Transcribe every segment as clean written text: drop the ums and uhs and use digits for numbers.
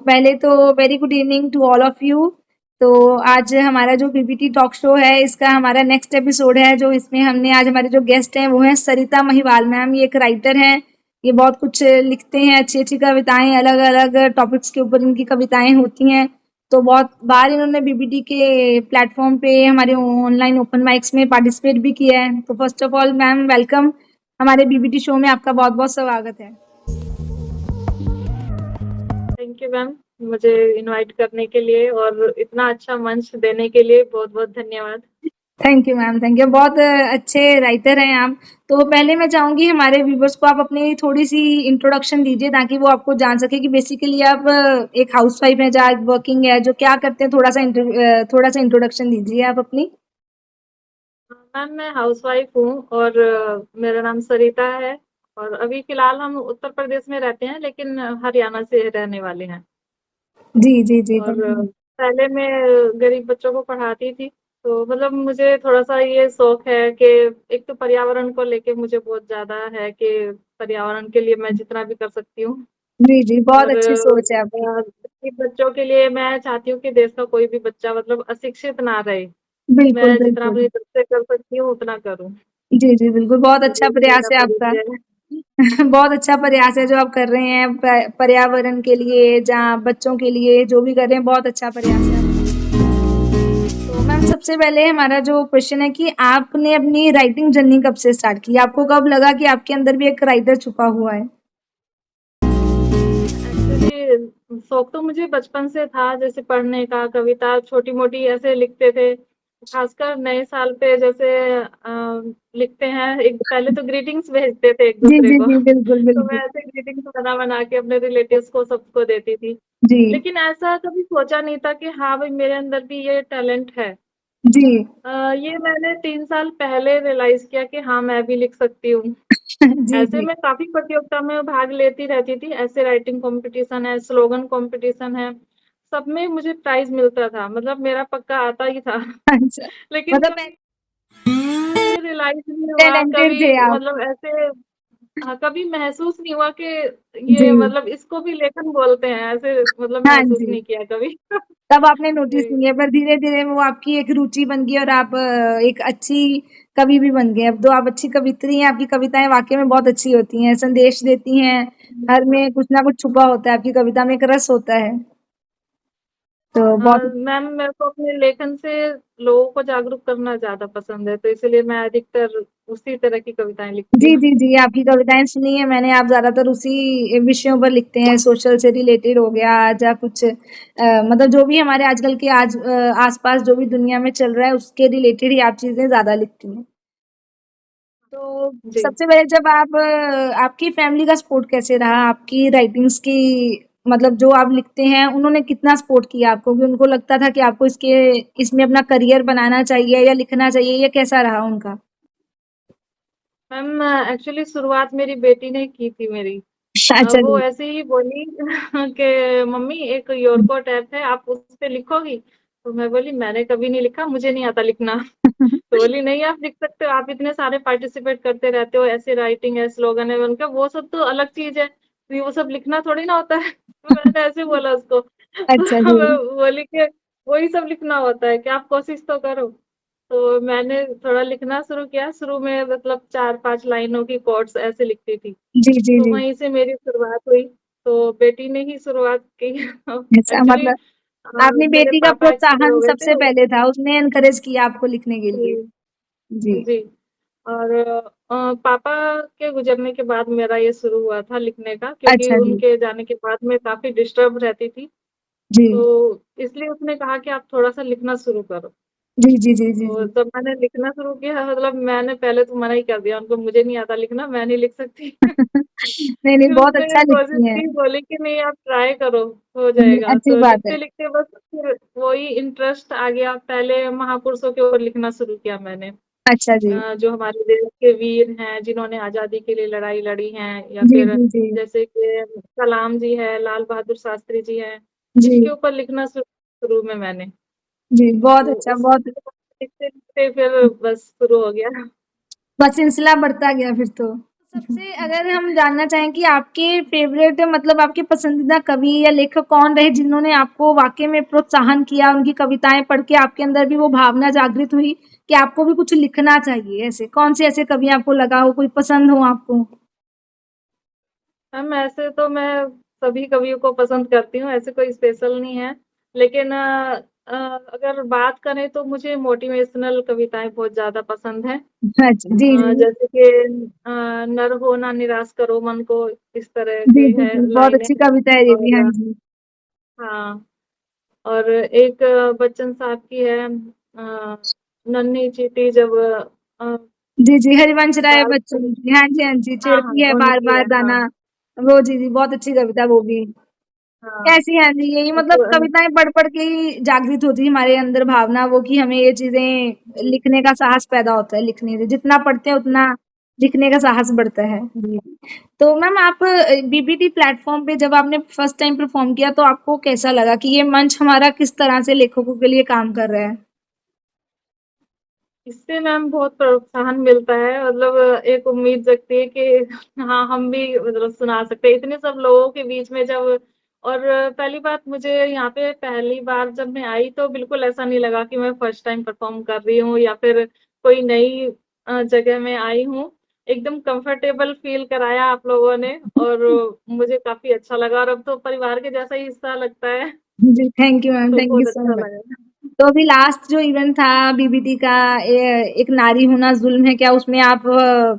पहले तो very good evening to all of you. तो आज हमारा जो पीपीटी टॉक शो है इसका हमारा नेक्स्ट एपिसोड है, जो इसमें हमने आज हमारे जो गेस्ट हैं वो हैं सरिता महिवाल मैम। ये एक राइटर हैं, ये बहुत कुछ लिखते हैं, अच्छी अच्छी कविताएं, अलग अलग टॉपिक्स के ऊपर इनकी कविताएं होती हैं। तो बहुत बार इन्होंने बीबीटी के प्लेटफॉर्म पे हमारे ऑनलाइन ओपन माइक्स में पार्टिसिपेट भी किया है। तो first of all ma'am welcome, हमारे बीबीटी शो में आपका बहुत बहुत स्वागत है। थैंक यू मैम, मुझे इनवाइट करने के लिए और इतना अच्छा मंच देने के लिए बहुत बहुत धन्यवाद। Thank you ma'am, thank you. बहुत अच्छे राइटर हैं आप। तो पहले मैं चाहूंगी हमारे व्यूवर्स को आप अपनी थोड़ी सी इंट्रोडक्शन दीजिए ताकि वो आपको जान सके कि बेसिकली आप एक हाउसवाइफ है, जहाँ वर्किंग है, जो क्या करते हैं। थोड़ा सा इंट्रोडक्शन दीजिए आप अपनी। मैम मैं हाउसवाइफ हूँ और मेरा नाम सरिता है और अभी फिलहाल हम उत्तर प्रदेश में रहते हैं लेकिन हरियाणा से रहने वाले हैं। जी जी जी, और थैंक यू। पहले मैं गरीब बच्चों को पढ़ाती थी, तो मतलब मुझे थोड़ा सा ये शौक है कि एक तो पर्यावरण को लेके मुझे बहुत ज्यादा है कि पर्यावरण के लिए मैं जितना भी कर सकती हूँ। जी जी, बहुत और अच्छी सोच है आपकी। गरीब बच्चों के लिए मैं चाहती हूँ कि देश का कोई भी बच्चा मतलब अशिक्षित ना रहे। बिल्कुल मैं जितना बिल्कुल। अपनी तरफ से कर सकती हूँ उतना करूँ। जी जी बिल्कुल, बहुत तो अच्छा यही प्रयास मेरा है आपका। परिचय है। बहुत अच्छा प्रयास है जो आप कर रहे हैं पर्यावरण के लिए, जहाँ बच्चों के लिए जो भी कर रहे हैं, बहुत अच्छा प्रयास है आपका। तो मैम सबसे पहले हमारा जो क्वेश्चन है कि आपने अपनी राइटिंग जर्नी कब से स्टार्ट की? आपको कब लगा कि आपके अंदर भी एक राइटर छुपा हुआ है? एक्चुअली शौक तो मुझे बचपन से था, जैसे पढ़ने का, कविता छोटी-मोटी ऐसे लिखते थे। खासकर नए साल पे जैसे लिखते हैं, एक पहले तो ग्रीटिंग्स भेजते थे जी एक-दूसरे जी को। जी, बिल्कुल तो मैं बिल्कुल। ऐसे ग्रीटिंग्स बना-बना के अपने रिलेटिव्स को सबको देती थी। जी लेकिन ऐसा कभी सोचा नहीं था कि हाँ भाई मेरे अंदर भी ये टैलेंट है। जी। ये मैंने 3 साल पहले रियलाइज़ किया कि हाँ, मैं भी लिख सकती हूँ। जी ऐसे जी। मैं काफ़ी प्रतियोगिता में भाग लेती रहती थी, ऐसे राइटिंग कॉम्पिटिशन है, स्लोगन कॉम्पिटिशन है, सब में मुझे प्राइज़ मिलता था, मतलब मेरा पक्का आता ही था। अच्छा, लेकिन मतलब कभी मुझे रियलाइज़ नहीं हुआ, टैलेंटेड कभी थे आप। मतलब ऐसे कभी महसूस नहीं हुआ कि जी। ये मतलब इसको भी लेखन बोलते हैं, ऐसे मतलब हाँ महसूस जी। नहीं किया कभी। तब आपने नोटिस जी। नहीं किया, पर धीरे-धीरे वो आपकी एक रुचि बन गई और आप एक अच्छी कवि भी बन गए। अब तो आप अच्छी कवित्री हैं, आपकी कविताएँ वाक़ई में बहुत अच्छी होती हैं, संदेश देती हैं, हर में कुछ ना कुछ छुपा होता है, आपकी कविता में एक रस होता है। तो बहुत। मैम मेरे को अपने लेखन से लोगों को जागरूक करना ज़्यादा पसंद है, तो इसीलिए मैं अधिकतर उसी तरह की कविताएँ लिखती जी, हूँ। जी, जी, आपकी कविताएँ सुनी हैं मैंने, आप ज़्यादातर उसी विषयों पर लिखते हैं, सोशल से रिलेटेड हो गया या कुछ मतलब जो भी हमारे आजकल के आस-पास जो भी दुनिया में चल रहा है, उसके रिलेटेड ही आप चीज़ें ज़्यादा लिखती हैं। तो जी। सबसे पहले जब आप आपकी फैमिली का सपोर्ट कैसे रहा? आपकी राइटिंग्स की, मतलब जो आप लिखते हैं, उन्होंने कितना सपोर्ट किया आपको कि उनको लगता था कि आपको इसमें अपना करियर बनाना चाहिए या लिखना चाहिए, या कैसा रहा उनका? मैम एक्चुअली शुरुआत मेरी बेटी ने की थी मेरी। अच्छा वो जी। ऐसे ही बोली कि मम्मी एक योरकोट ऐप है, आप उस पे लिखोगी? तो मैं बोली मैंने कभी नहीं लिखा, मुझे नहीं आता लिखना। तो बोली नहीं आप लिख सकते हो, आप इतने सारे पार्टिसिपेट करते रहते हो, ऐसे राइटिंग है, स्लोगन है। मैंने कहा वो सब तो अलग चीज़ है, वो सब लिखना थोड़ी ना होता है। तो मैंने ऐसे बोला उसको। अच्छा तो जी। मैं बोली कि वही सब लिखना होता है कि आप कोशिश तो करो। तो मैंने थोड़ा लिखना शुरू किया, शुरू में मतलब 4-5 लाइनों की कोट्स ऐसे लिखती थी। जी, जी, तो जी। वहीं से मेरी शुरुआत हुई, तो बेटी ने ही शुरुआत की। ऐसा एक्चुअली मतलब आपने मेरे बेटी का पापा एक्सपायर प्रोत्साहन हो गए सबसे थे। पहले था, उसने एनकरेज किया आपको लिखने के लिए। जी, जी। जी। और पापा के गुज़रने के बाद मेरा ये शुरू हुआ था लिखने का, क्योंकि अच्छा जी। उनके जाने के बाद मैं काफ़ी डिस्टर्ब रहती थी। जी। तो इसलिए उसने कहा कि आप थोड़ा-सा लिखना शुरू करो। जी, जी, जी, जी, तो जी। जब मैंने लिखना शुरू किया मतलब मैंने पहले तो मना ही कर दिया उनको, मुझे नहीं आता लिखना, मैं नहीं लिख सकती। नहीं, नहीं, फिर बहुत उसने अच्छा कोशिश लिखती हैं। की, बोली कि नहीं आप ट्राई करो, हो जी, जाएगा। अच्छी तो बात है। लिखते-लिखते बस फिर वही इंटरेस्ट आ गया। पहले महापुरुषों के ऊपर लिखना शुरू किया मैंने। अच्छा जी। जो हमारे देश के वीर हैं, जिन्होंने आज़ादी के लिए लड़ाई लड़ी हैं, या जी, फिर जी, जी। जैसे कि कलाम जी हैं, लाल बहादुर शास्त्री जी हैं, इनके जी, ऊपर लिखना शुरू में मैंने। जी, बहुत तो अच्छा, उस बहुत लिखते-लिखते फिर बस शुरू हो गया। बस सिलसिला बढ़ता गया फिर तो। सबसे अगर हम जानना चाहें कि आपके फ़ेवरेट मतलब आपके पसंदीदा कवि या लेखक कौन रहे जिन्होंने आपको वाक़ई में प्रोत्साहन किया, उनकी कविताएँ पढ़ के आपके अंदर भी वो भावना जागृत हुई कि आपको भी कुछ लिखना चाहिए ऐसे? कौन से ऐसे कवि आपको लगा हो, कोई पसंद हो आपको? मैम ऐसे तो मैं सभी कवियों को पसंद करती हूँ, ऐसे कोई स्पेशल नहीं है। लेकिन अगर बात करें तो मुझे मोटिवेशनल कविताएँ बहुत ज़्यादा पसंद हैं। अच्छा, जी, जी। जैसे कि नर हो ना निराश करो मन को, इस तरह जी, की जी, है जी। बहुत लाइनें अच्छी हैं। कविता है ये भी, हाँ और जी। हाँ, और एक बच्चन साहब की है नन्ही चींटी जब अ, जी, जी, हरिवंश राय बाल बच्चन की। हाँ जी, हाँ जी, हाँ, हाँ, चिढ़ती है उनकी बार-बार है, हाँ, दाना। वो जी, जी, बहुत अच्छी कविता वो भी। हाँ। कैसी हाँ जी, यही मतलब कविताएँ पढ़-पढ़ के ही जागृत होती है हमारे अंदर भावना वो कि हमें ये चीज़ें जी, लिखने का साहस पैदा होता है लिखने से। जितना पढ़ते हैं उतना लिखने का साहस बढ़ता है। जी। तो मैम आप बीबीटी प्लेटफ़ॉर्म पे जब आपने फर्स्ट टाइम परफ़ॉर्म किया तो आपको कैसा लगा कि ये मंच हमारा किस तरह से लेखकों के लिए काम कर रहा है? इससे मैम बहुत प्रोत्साहन मिलता है मतलब एक उम्मीद जगती है कि हाँ, हम भी मतलब सुना सकते हैं। इतने सब लोगों के बीच में जब और पहली बात मुझे यहाँ पे पहली बार जब मैं आई तो बिल्कुल ऐसा नहीं लगा कि मैं फर्स्ट टाइम परफ़ॉर्म कर रही हूँ या फिर कोई नई जगह में आई हूँ। एकदम कंफर्टेबल फ़ील कराया आप लोगों ने और मुझे काफ़ी अच्छा लगा और अब तो परिवार के जैसा ही हिस्सा लगता है, जी, थैंक यू मैम, तो थैंक यू बहुत सो अच्छा मच। लगा। तो अभी लास्ट जो इवेंट था बीबीटी का एक नारी होना जुल्म है क्या उसमें आप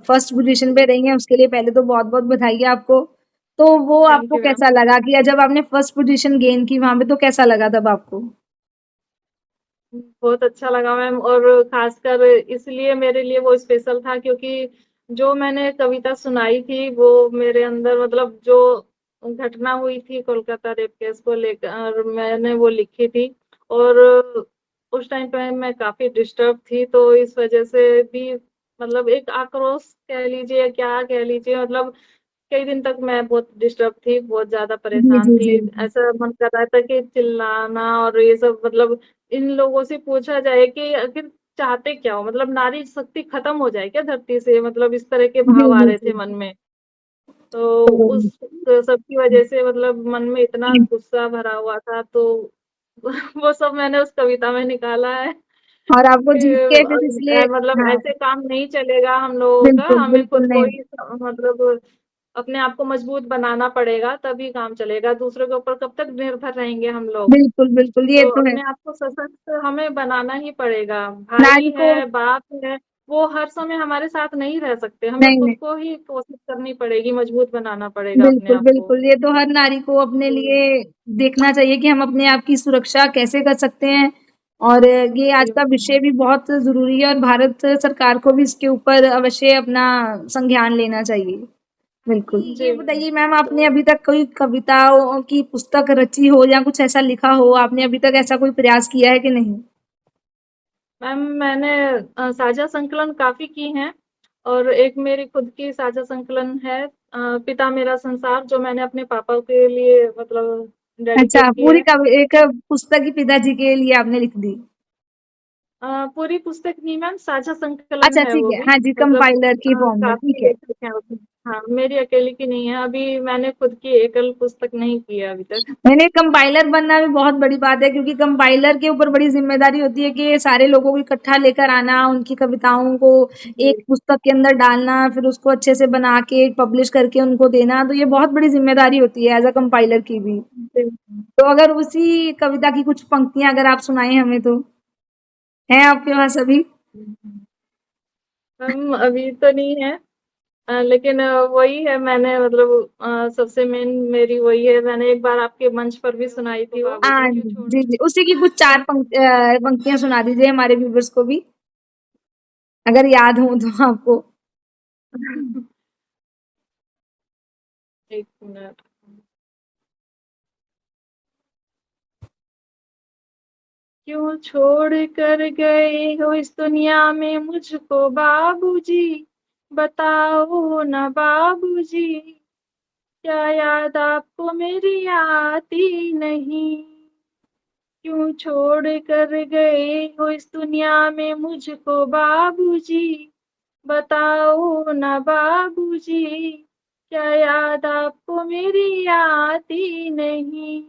फर्स्ट पोजीशन पे रही हैं उसके लिए पहले तो बहुत बहुत बधाई है आपको तो वो थैंक आपको यू मैम। कैसा लगा कि जब आपने फर्स्ट पोजीशन गेन की वहां पे तो कैसा लगा तब आपको बहुत अच्छा लगा मैम और खासकर इसलिए मेरे लिए वो स्पेशल था क्योंकि जो मैंने कविता सुनाई थी वो मेरे अंदर मतलब जो घटना हुई थी कोलकाता रेप केस को लेकर मैंने वो लिखी थी और उस टाइम पे मैं काफी डिस्टर्ब थी तो इस वजह से भी मतलब एक आक्रोश कह लीजिए क्या कह लीजिए मतलब कई दिन तक मैं बहुत डिस्टर्ब थी, बहुत ज़्यादा जी परेशान जी थी। जी ऐसा मन कर रहा था कि चिल्लाना और ये सब मतलब इन लोगों से पूछा जाए कि आखिर चाहते क्या हो? मतलब नारी शक्ति खत्म हो जाए क्या धरती से? मतलब इस तरह के जी भाव आ जी रहे थे जी मन में। तो तो उस सब की वजह से मतलब मन में इतना गुस्सा भरा हुआ था तो वो सब मैंने उस कविता में निकाला है। और आपको कि जीत के फिर इसलिए मतलब हाँ ऐसे काम नहीं चलेगा हम लोगों का, बिल्कुल हमें बिल्कुल खुद को नहीं ही मतलब अपने आप को मजबूत बनाना पड़ेगा, तभी काम चलेगा। दूसरों के ऊपर कब तक निर्भर रहेंगे हम लोग? बिल्कुल बिल्कुल ये तो तो है अपने आप को सशक्त हमें बनाना ही पड़ेगा। नारी भाई को है, बाप है, वो हर समय हमारे साथ नहीं रह सकते। हमें नहीं खुद नहीं को ही कोशिश करनी पड़ेगी, मजबूत बनाना पड़ेगा अपने बिल्कुल, आप को। बिल्कुल। ये तो हर नारी को अपने तो लिए देखना चाहिए कि हम अपने आप की सुरक्षा कैसे कर सकते हैं और ये आज जी, का विषय भी बहुत ज़रूरी है और भारत सरकार को भी इसके ऊपर अवश्य अपना संज्ञान लेना चाहिए। बिल्कुल। जी ये मैम। बताइए मैम तो आपने अभी तक कोई कविताओं की पुस्तक रची हो या कुछ ऐसा लिखा हो, आपने अभी तक ऐसा कोई प्रयास किया है कि नहीं? मैम मैंने साझा संकलन काफ़ी की हैं और एक मेरी खुद की साझा संकलन है पिता मेरा संसार जो मैंने अपने पापा के लिए मतलब अच्छा, डेडिकेट की पूरी है। एक पुस्तक ही पिताजी के लिए आपने लिख दी। पूरी पुस्तक नहीं मैम साझा संकलन अच्छा है ठीक वो है। भी हाँ जी, मतलब कंपाइलर की फॉर्म में, काफ़ी ठीक है। लेखक हैं उसमें। हाँ, मेरी अकेली की नहीं है, अभी मैंने खुद की एकल पुस्तक नहीं की है अभी तक। मैंने कंपाइलर बनना भी बहुत बड़ी बात है क्योंकि कंपाइलर के ऊपर बड़ी जिम्मेदारी होती है कि सारे लोगों को इकट्ठा लेकर आना, उनकी कविताओं को जी, एक पुस्तक के अंदर डालना, फिर उसको अच्छे से बना के पब्लिश करके उनको देना, तो ये बहुत बड़ी जिम्मेदारी होती है एज़ अ कंपाइलर की भी। जी। तो अगर उसी कविता की कुछ पंक्तियाँ अगर आप सुनाएँ हमें तो, हैं आपके पास अभी? हम अभी तो नहीं है लेकिन वही है मैंने मतलब सबसे मेन मेरी वही है मैंने एक बार आपके मंच पर भी सुनाई थी वो बाबूजी हाँ क्यों जी, छोड़ जी, जी। उसी की कुछ 4 पंक्तियाँ सुना दीजिए हमारे व्यूअर्स को भी, अगर याद हो तो आपको। एक मिनट क्यों छोड़ कर गए हो इस दुनिया में मुझको बाबूजी बताओ ना बाबूजी क्या याद आपको मेरी आती नहीं क्यों छोड़ कर गए हो इस दुनिया में मुझको बाबूजी बताओ ना बाबूजी, क्या याद आपको मेरी आती नहीं?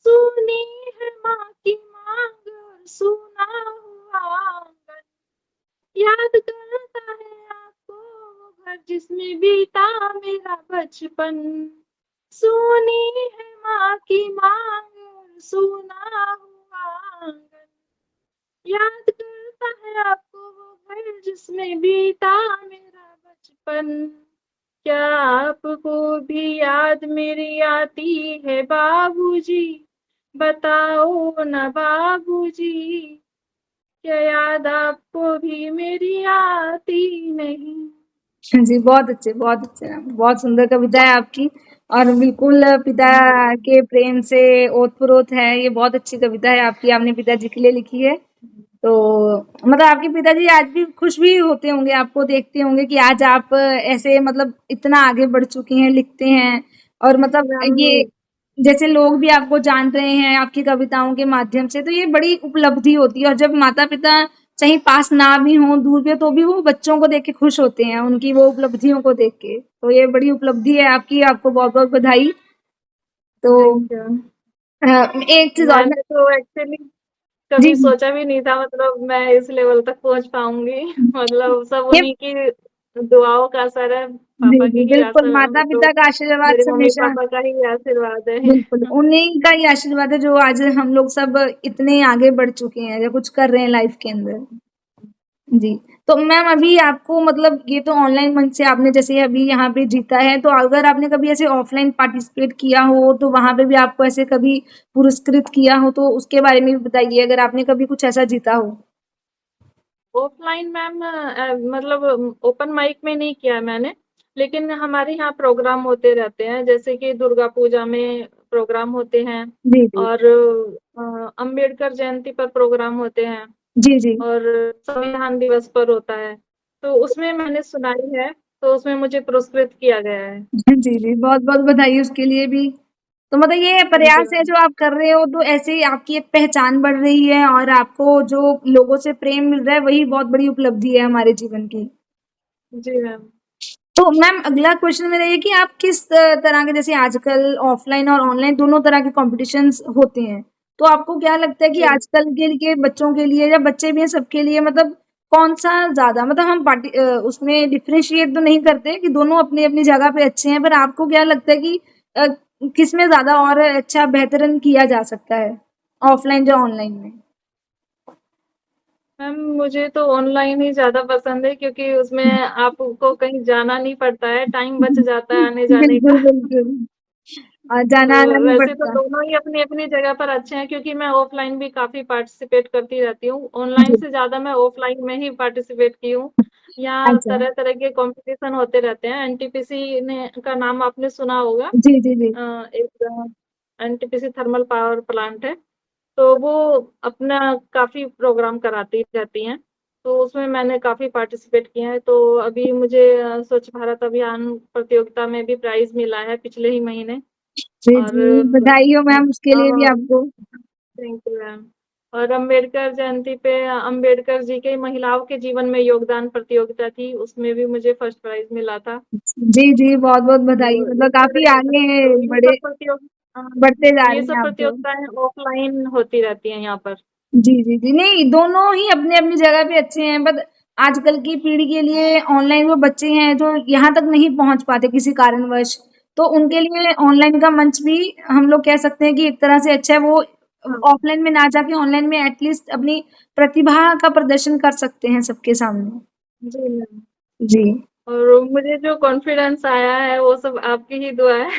सुनी है माँ की मांग और सुना हुआ आंगन, याद करता है आपको वो घर जिसमें बीता मेरा बचपन। सुनी है माँ की मांग और सुना हुआ आंगन, याद करता है आपको वो घर जिसमें बीता मेरा बचपन। क्या आपको भी याद मेरी आती है बाबूजी? बताओ ना बाबूजी, क्या याद आपको भी मेरी आती नहीं? जी, बहुत अच्छे मैम, बहुत सुंदर कविता है आपकी और बिल्कुल पिता के प्रेम से ओत-प्रोत है, ये बहुत अच्छी कविता है आपकी, आपने पिताजी के लिए लिखी है। तो मतलब आपके पिताजी आज भी खुश भी होते होंगे, आपको देखते होंगे कि आज आप ऐसे मतलब इतना आगे बढ़ चुकी हैं, लिखते हैं और मतलब मैम, ये जैसे लोग भी आपको जान रहे हैं आपकी कविताओं के माध्यम से, तो ये बड़ी उपलब्धि होती है और जब माता-पिता चाहे पास ना भी हों, दूर भी हो, तो भी वो बच्चों को देख के खुश होते हैं, उनकी वो उपलब्धियों को देख के। तो ये बड़ी उपलब्धि है आपकी, आपको बहुत-बहुत बधाई। तो थैंक यू। एक चीज़ और मैं मैंने तो एक्चुअली जी, कभी जी। सोचा भी नहीं था, मतलब मैं इस लेवल तक पहुँच पाऊँगी। मतलब सब ये उन्हीं की दुआओं का असर है, जी, पापा जी, की ही बिल्कुल, असर, मतलब माता-पिता का आशीर्वाद मेरे हमेशा मम्मी-पापा का ही आशीर्वाद है। बिल्कुल, उन्हीं का ही आशीर्वाद है जो आज हम लोग सब इतने आगे बढ़ चुके हैं या कुछ कर रहे हैं लाइफ के अंदर। जी, तो मैम अभी आपको मतलब ये तो ऑनलाइन मंच से आपने जैसे अभी यहाँ पे जीता है, तो अगर आपने कभी ऐसे ऑफलाइन पार्टिसिपेट किया हो, तो वहाँ पे भी आपको ऐसे कभी पुरस्कृत किया हो, तो उसके बारे में भी बताइए अगर आपने कभी कुछ ऐसा जीता हो? ऑफलाइन मैम, मतलब ओपन माइक में नहीं किया है मैंने, लेकिन हमारे यहाँ प्रोग्राम होते रहते हैं, जैसे कि दुर्गा पूजा में प्रोग्राम होते हैं जी, जी। और अम्बेडकर जयंती पर प्रोग्राम होते हैं जी, जी। और संविधान दिवस पर होता है। तो उसमें मैंने सुनाई है, तो उसमें मुझे पुरस्कृत किया गया है। जी, जी, बहुत-बहुत बधाई उसके लिए भी। तो मतलब ये थैंक यू प्रयास है मैम। जो आप कर रहे हो, तो ऐसे ही आपकी एक पहचान बढ़ रही है और आपको जो लोगों से प्रेम मिल रहा है, वही बहुत बड़ी उपलब्धि है हमारे जीवन की। जी मैम। तो मैम अगला क्वेश्चन मेरा ये कि आप किस तरह के जैसे आजकल ऑफलाइन और ऑनलाइन दोनों तरह के कॉम्पिटिशन्स होते हैं। तो आपको क्या लगता है कि जी। आजकल के लिए बच्चों के लिए या बच्चे भी हैं सबके लिए मतलब कौन-सा ज़्यादा मतलब हम उसमें डिफरेंशिएट तो नहीं करते कि दोनों अपनी-अपनी जगह पे अच्छे हैं, पर आपको क्या लगता है कि अ, किसमें ज़्यादा और अच्छा बेहतरीन किया जा सकता है, ऑफलाइन या ऑनलाइन में? मैम, मुझे तो ऑनलाइन ही ज़्यादा पसंद है, क्योंकि उसमें आपको कहीं जाना नहीं पड़ता है, टाइम बच जाता है आने-जाने का। बिल्कुल, बिल्कुल। जाना-आना तो नहीं वैसे तो पड़ता। दोनों ही अपनी-अपनी जगह पर अच्छे हैं, क्योंकि मैं ऑफ़लाइन भी काफ़ी पार्टिसिपेट करती रहती हूँ। ऑनलाइन जी। से ज़्यादा मैं ऑफ़लाइन में ही पार्टिसिपेट की हूँ। यहाँ अच्छा। तरह-तरह के कॉम्पिटिशन होते रहते हैं। एनटीपीसी ने का नाम आपने सुना होगा। जी, जी, जी। एक एनटीपीसी थर्मल पावर प्लांट है। तो वो अपना काफ़ी प्रोग्राम कराती रहती हैं। तो उसमें मैंने काफ़ी पार्टिसिपेट किया है। तो अभी मुझे स्वच्छ भारत अभियान प्रतियोगिता में भी प्राइज़ मिला है पिछले ही महीने। जी, और जी, बधाई हो मैम उसके लिए भी और आपको। Thank you ma'am. और अम्बेडकर जयंती पे अम्बेडकर जी के महिलाओं के जीवन में योगदान प्रतियोगिता थी, उसमें भी मुझे फर्स्ट प्राइज़ मिला था। जी, जी, बहुत-बहुत बधाई तो मतलब इस काफ़ी तरह आगे तो बढ़े हाँ, बढ़ते जा ये रही सब हैं आप तो। प्रतियोगिताएँ ऑफ़लाइन होती रहती हैं यहाँ पर। जी, जी, जी, नहीं दोनों ही अपनी-अपनी जगह पे अच्छे हैं बट आजकल की पीढ़ी के लिए ऑनलाइन वो बच्चे हैं जो यहाँ तक नहीं पहुँच पाते किसी कारणवश, तो उनके लिए ऑनलाइन का मंच भी हम लोग कह सकते हैं कि एक तरह से अच्छा है वो हाँ, ऑफलाइन में ना जाके ऑनलाइन में एटलीस्ट अपनी प्रतिभा का प्रदर्शन कर सकते हैं सबके सामने। जी मैम। जी। और मुझे जो कॉन्फिडेंस आया है वो सब आपकी ही दुआ है।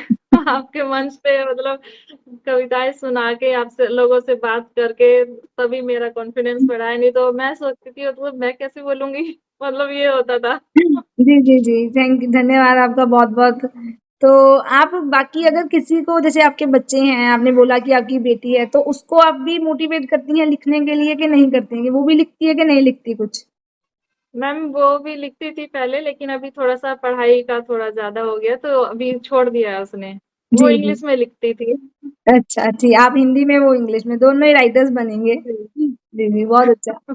आपके मंच पे मतलब कविताएँ सुना के आपसे लोगों से बात करके तभी मेरा कॉन्फिडेंस बढ़ा है, नहीं तो मैं सोचती थी मतलब मैं कैसे बोलूँगी? मतलब ये होता था। जी, जी, जी। धन्यवाद आपका बहुत-बहुत। तो आप बाकी अगर किसी को जैसे आपके बच्चे हैं, आपने बोला कि आपकी बेटी है, तो उसको आप भी मोटिवेट करती हैं लिखने के लिए कि नहीं करती हैं? कि वो भी लिखती है कि नहीं लिखती कुछ? मैम, वो भी लिखती थी पहले, लेकिन अभी थोड़ा-सा पढ़ाई का थोड़ा ज़्यादा हो गया तो अभी छोड़ दिया है उसने। वो जी, जी। इंग्लिश में लिखती थी। अच्छा, ठीक। आप हिंदी में, वो इंग्लिश में, दोनों ही राइटर्स बनेंगे। जी। जी, जी, बहुत अच्छा।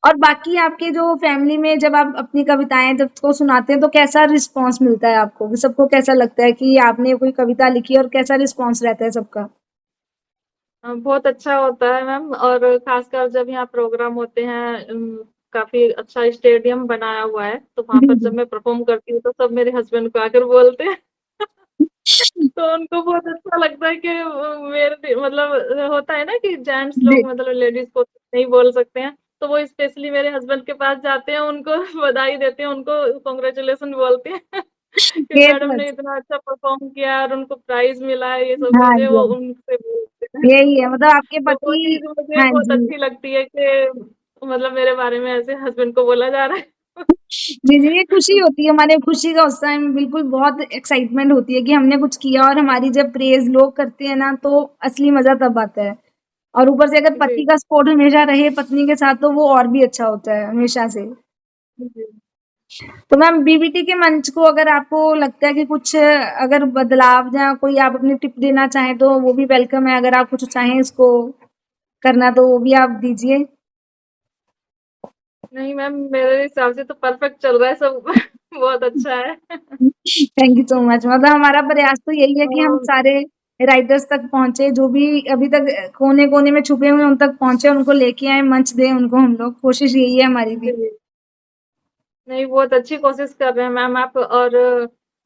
और बाकी आपके जो फैमिली में जब आप अपनी कविताएँ जब को सुनाते हैं तो कैसा रिस्पॉन्स मिलता है आपको? कि सबको कैसा लगता है कि आपने कोई कविता लिखी और कैसा रिस्पॉन्स रहता है सबका? बहुत अच्छा होता है मैम, और खासकर जब यहाँ प्रोग्राम होते हैं, काफ़ी अच्छा स्टेडियम बनाया हुआ है, तो वहाँ जी, पर जब जी। मैं परफ़ॉर्म करती हूँ, तो सब मेरे हस्बैंड को आकर बोलते हैं। तो उनको बहुत अच्छा लगता है कि मेरे मतलब होता है ना कि जेंट्स जी, लोग मतलब लेडीज़ को नहीं बोल सकते हैं, तो वो स्पेशली मेरे हस्बैंड के पास जाते हैं, उनको बधाई देते हैं, उनको कांग्रेचुलेशन बोलते हैं कि ये मैडम तो ने इतना अच्छा परफ़ॉर्म किया और उनको प्राइज़ मिला है, ये सब हाँ चीज़ें जी, वो हाँ। उनसे बोलते हैं। यही है मतलब आपके तो वो पति चीज़ मुझे हाँ बहुत जी। अच्छी लगती है कि मतलब मेरे बारे में ऐसे हस्बैंड को बोला जा रहा है। जी, जी, ये खुशी होती है हमारे खुशी का उस टाइम बिल्कुल बहुत एक्साइटमेंट होती है कि हमने कुछ किया और हमारी जब प्रेज़ लोग करते हैं ना तो असली मज़ा तब आता है। और ऊपर से अगर जी, पति का सपोर्ट हमेशा रहे पत्नी के साथ तो वो और भी अच्छा होता है हमेशा से। जी। तो मैम बीबीटी के मंच को अगर आपको लगता है कि कुछ अगर बदलाव या कोई आप अपनी टिप देना चाहें तो वो भी वेलकम है। अगर आप कुछ चाहें इसको करना तो वो भी आप दीजिए। नहीं मैम, मेरे हिसाब से तो परफेक्ट चल रहा है सब। बहुत अच्छा है। थैंक यू सो मच मतलब हमारा प्रयास तो यही है कि हम और सारे राइटर्स तक पहुँचे, जो भी अभी तक कोने-कोने में छुपे हुए हैं उन तक पहुँचे, उनको लेके आएँ, मंच दें उनको हम लोग, कोशिश यही है हमारी भी। जी। नहीं, बहुत अच्छी कोशिश कर रहे हैं मैम आप, और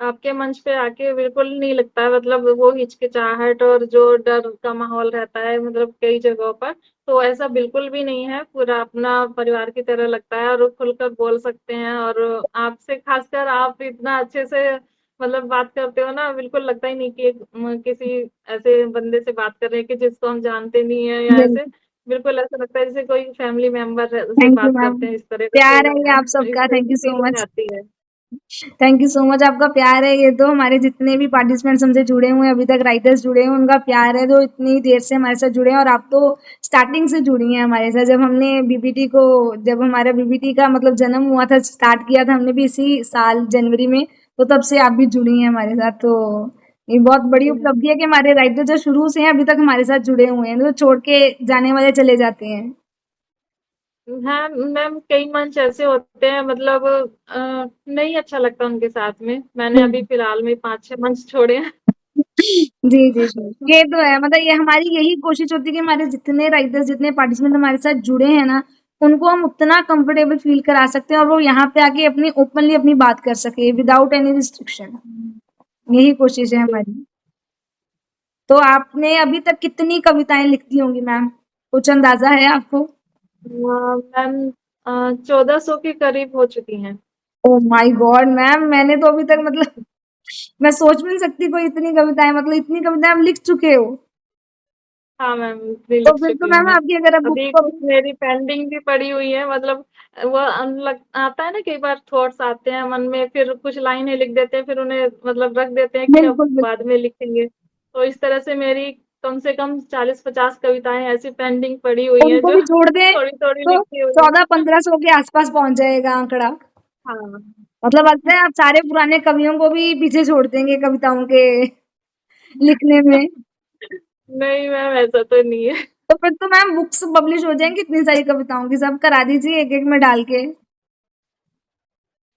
आपके मंच पे आके बिल्कुल नहीं लगता है मतलब वो हिचकिचाहट और जो डर का माहौल रहता है मतलब कई जगहों पर, तो ऐसा बिल्कुल भी नहीं है। पूरा अपना परिवार की तरह लगता है और खुलकर बोल सकते हैं, और आपसे खासकर आप इतना अच्छे से मतलब बात करते हो ना, बिल्कुल लगता ही नहीं कि किसी ऐसे बंदे से बात कर रहे हैं कि जिसको हम जानते नहीं है या ऐसे। बिल्कुल, बिल्कुल ऐसा लगता है जैसे कोई फैमिली मेंबर से थैंक यू बात मैम। करते हैं, इस तरह का प्यार है फीलिंग ये है, आप इस सबका, तरह थैंक की यू सो फीलिंग मच। आती है। थैंक यू सो मच आपका प्यार है ये तो हमारे जितने भी पार्टिसिपेंट्स हमसे जुड़े हुए हैं अभी तक राइटर्स जुड़े हैं उनका प्यार है जो इतनी देर से हमारे साथ जुड़े हैं और आप तो स्टार्टिंग से जुड़ी हैं हमारे साथ जब हमने बीबीटी को जब हमारा बीबीटी का मतलब जन्म हुआ था स्टार्ट किया था हमने भी इसी साल जनवरी में तो तब से आप भी जुड़ी हैं हमारे साथ तो ये बहुत बड़ी जी मैम। उपलब्धि है कि हमारे राइटर जो शुरू से हैं अभी तक हमारे साथ जुड़े हुए हैं जो छोड़ के जाने वाले चले जाते हैं हाँ मैम, कई मंच ऐसे होते हैं मतलब नहीं अच्छा लगता उनके साथ में। मैंने अभी फिलहाल में 5-6 मंच छोड़े हैं। जी, जी, जी। ये तो है मतलब ये हमारी यही कोशिश होती है कि हमारे जितने राइटर्स, जितने पार्टिसिपेंट हमारे साथ जुड़े हैं ना, उनको हम उतना कंफर्टेबल फ़ील करा सकते हैं और वो यहाँ पे आके अपनी ओपनली अपनी बात कर सकें विदाउट एनी रिस्ट्रिक्शन। यही कोशिश है जी। हमारी। तो आपने अभी तक कितनी कविताएँ लिख दी होंगी मैम? कुछ अंदाज़ा है आपको? मैम 1400 के करीब हो चुकी हैं। Oh my God! मैम मैंने तो अभी तक मतलब मैं सोच भी नहीं सकती कोई इतनी कविताएँ मतलब इतनी कविताएँ आप लिख चुके हो। हाँ मैम, भी तो लिख फिर तो चुकी हूँ मैम मैं। आपकी अगर अब बुक अभी कुछ पब्लिश मेरी पेंडिंग भी पड़ी हुई है, मतलब वो लग आता है ना कई बार थॉट्स आते हैं मन में, फिर कुछ लाइनें लिख देते हैं, फिर उन्हें मतलब रख देते हैं कि अब बिल्कुल, बाद बिल्कुल। में लिखेंगे। तो इस तरह से मेरी कम से कम 40-50 कविताएँ ऐसी पेंडिंग पड़ी हुई हैं उनको जो भी जोड़ दें थोड़ी-थोड़ी तो लिखी हुई हैं। 1400-1500 के आसपास पहुँच जाएगा आंकड़ा। हाँ। मतलब लगता है आप सारे पुराने कवियों को भी पीछे छोड़ देंगे कविताओं के लिखने में। नहीं मैम, ऐसा तो नहीं है। तो फिर तो मैम बुक्स पब्लिश हो जाएँगी इतनी सारी कविताओं की, सब करा दीजिए एक-एक में डाल के।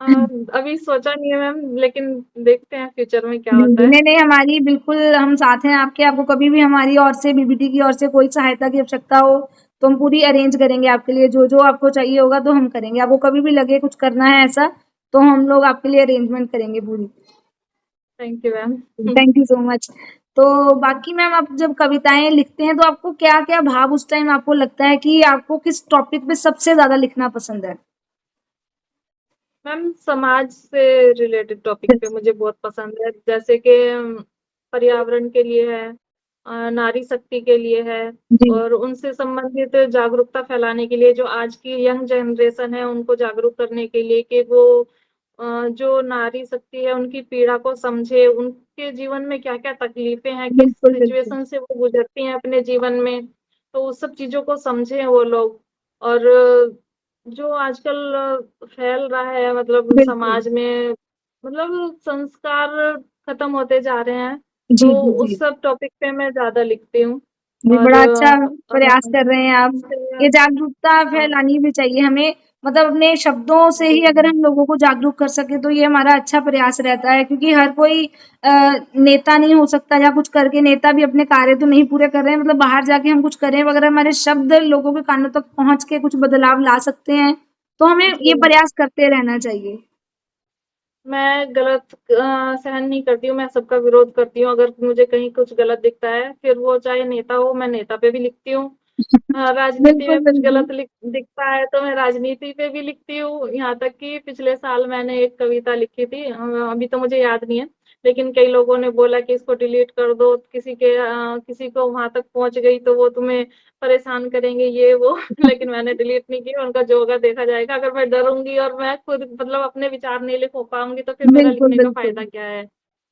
अ, अभी सोचा नहीं है मैम, लेकिन देखते हैं फ्यूचर में क्या जी, होता जी। है। नहीं, नहीं हमारी बिल्कुल हम साथ हैं आपके, आपको कभी भी हमारी ओर से बीबीटी की ओर से कोई सहायता की आवश्यकता हो, तो हम पूरी अरेंज करेंगे आपके लिए, जो-जो आपको चाहिए होगा तो हम करेंगे। आपको कभी भी लगे कुछ करना है ऐसा, तो हम लोग आपके लिए अरेंजमेंट करेंगे पूरी। Thank you ma'am. Thank you so much. तो बाकी मैम आप जब कविताएँ लिखते हैं तो आपको क्या-क्या भाव उस टाइम आपको लगता है कि आपको किस टॉपिक पे सबसे ज़्यादा लिखना पसंद है? मैम, समाज से रिलेटेड टॉपिक पे मुझे बहुत पसंद है, जैसे कि पर्यावरण के लिए है, नारी शक्ति के लिए है, जी, और उनसे संबंधित जागरूकता फैलाने के लिए जो आज की यंग जनरेशन है उनको जागरूक करने के लिए कि वो जो नारी शक्ति है उनकी पीड़ा को समझे, उनके जीवन में क्या-क्या तकलीफें हैं, किस बिल्कुल, बिल्कुल। सिचुएशन से वो गुजरती हैं अपने जीवन में, तो उस सब चीज़ों को समझें वो लोग। और जो आजकल फैल रहा है मतलब बिल्कुल। समाज में, मतलब संस्कार खत्म होते जा रहे हैं, जी, तो जी, जी। उस सब टॉपिक पे मैं ज़्यादा लिखती हूँ। जी, और बड़ा अच्छा प्रयास कर रहे हैं आप। उनसे ये जागरूकता हाँ, फैलानी भी चाहिए हमें, मतलब अपने शब्दों से जी, ही अगर हम लोगों को जागरूक कर सकें, तो ये हमारा अच्छा प्रयास रहता है, क्योंकि हर कोई नेता नहीं हो सकता, या कुछ करके नेता भी अपने कार्य तो नहीं पूरे कर रहे हैं, मतलब बाहर जाके हम कुछ करें, अगर हमारे शब्द लोगों के कानों तक पहुँच के कुछ बदलाव ला सकते हैं, तो हमें ये जी। प्रयास करते रहना चाहिए। मैं गलत सहन नहीं करती हूँ, मैं सबका विरोध करती हूँ। अगर मुझे कहीं कुछ गलत दिखता है, फिर वो चाहे नेता हो, मैं नेता पे भी लिखती हूँ। राजनीति बिल्कुल, में कुछ बिल्कुल। गलत दिखता है तो मैं राजनीति पे भी लिखती हूँ। यहाँ तक कि पिछले साल मैंने एक कविता लिखी थी, अभी तो मुझे याद नहीं है, लेकिन कई लोगों ने बोला कि इसको डिलीट कर दो, किसी को वहां तक पहुंच गई तो वो तुम्हें परेशान करेंगे, ये वो। लेकिन मैंने डिलीट नहीं किया, उनका जो होगा देखा जाएगा। अगर मैं डरूंगी और मैं खुद मतलब अपने विचार नहीं लिख पाऊंगी तो फिर मेरा बिल्कुल, लिखने का बिल्कुल। फायदा क्या है।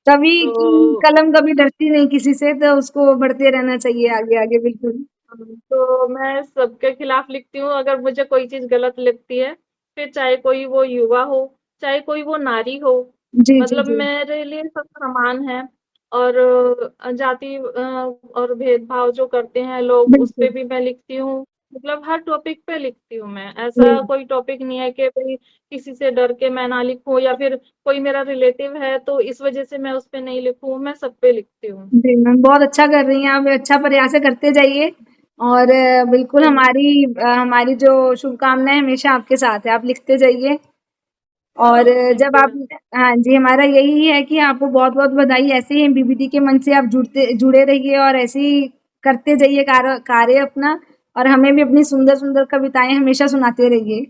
कवि की तो कलम कभी डरती नहीं किसी से, तो उसको बढ़ते रहना चाहिए आगे-आगे, बिल्कुल। तो मैं सबके खिलाफ लिखती हूँ। अगर मुझे कोई चीज़ गलत लगती है, फिर चाहे कोई वो युवा हो, चाहे कोई वो नारी हो, जी, जी, मतलब जी। मेरे लिए सब समान है। और जाति और भेदभाव जो करते हैं लोग, उस पे बिल्कुल, भी मैं लिखती हूँ। मतलब हर टॉपिक पे लिखती हूँ मैं। जी। ऐसा कोई टॉपिक नहीं है कि भई किसी से डर के मैं ना लिखूँ, या फिर कोई मेरा रिलेटिव है तो इस वज़ह से मैं उस पे नहीं लिखूँ, मैं सब पे लिखती हूँ। जी, मैम बहुत अच्छा कर रही हैं आप, अच्छा प्रयास है, करते जाइए, और बिल्कुल थैंक हमारी जो शुभकामनाएँ हमेशा आपके साथ है, आप लिखते जाइए। और थैंक जब यू आप, मैम। हाँ जी, हमारा यही है कि आपको बहुत-बहुत बधाई, ऐसे ही बीबीटी के मंच से आप जुड़े रहिए, और ऐसे ही करते जाइए कार्य अपना, और हमें भी अपनी सुंदर-सुंदर कविताएँ हमेशा सुनाते रहिए।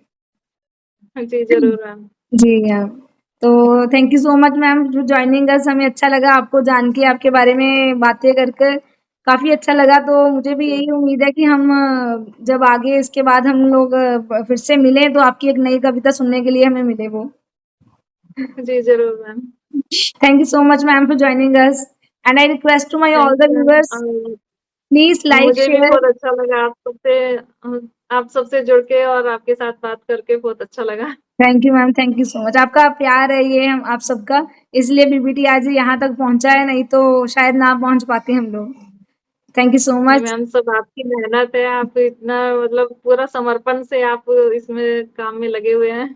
जी, ज़रूर मैम। जी हाँ। तो thank you so much ma'am for joining अस, हमें अच्छा लगा आपको जान के, आपके बारे में बातें कर कर काफ़ी अच्छा लगा। तो मुझे भी जी। यही उम्मीद है कि हम जब आगे इसके बाद हम लोग फिर से मिलें, तो आपकी एक नई कविता सुनने के लिए हमें मिले वो। जी, ज़रूर ma'am. Thank you so much, ma'am, for joining us. And I request to my all thank the you ma'am. viewers, please like, मुझे भी share. बहुत अच्छा लगा आप सबसे जुड़ के और आपके साथ बात करके बहुत अच्छा लगा। Thank you ma'am, thank you so much. आपका प्यार है ये हम आप सबका, इसलिए बीबीटी आज यहाँ तक पहुँचा है, नहीं तो शायद ना पहुँच पाते हम लोग। थैंक यू सो नहीं मच। मैम, सब आपकी मेहनत है, आप इतना मतलब पूरा समर्पण से आप इसमें काम में लगे हुए हैं।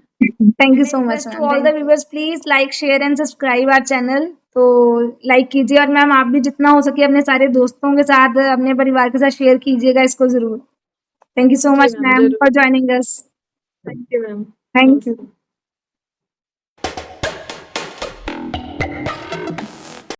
Thank you so much ma'am. All the viewers please like, share and subscribe our channel. तो लाइक कीजिए, और मैम आप भी जितना हो सके अपने सारे दोस्तों के साथ, अपने परिवार के साथ शेयर कीजिएगा इसको ज़रूर। थैंक यू सो जी मच मैम, मैम ज़रूर। For joining us. Thank you ma'am. Thank you. नमस्ते।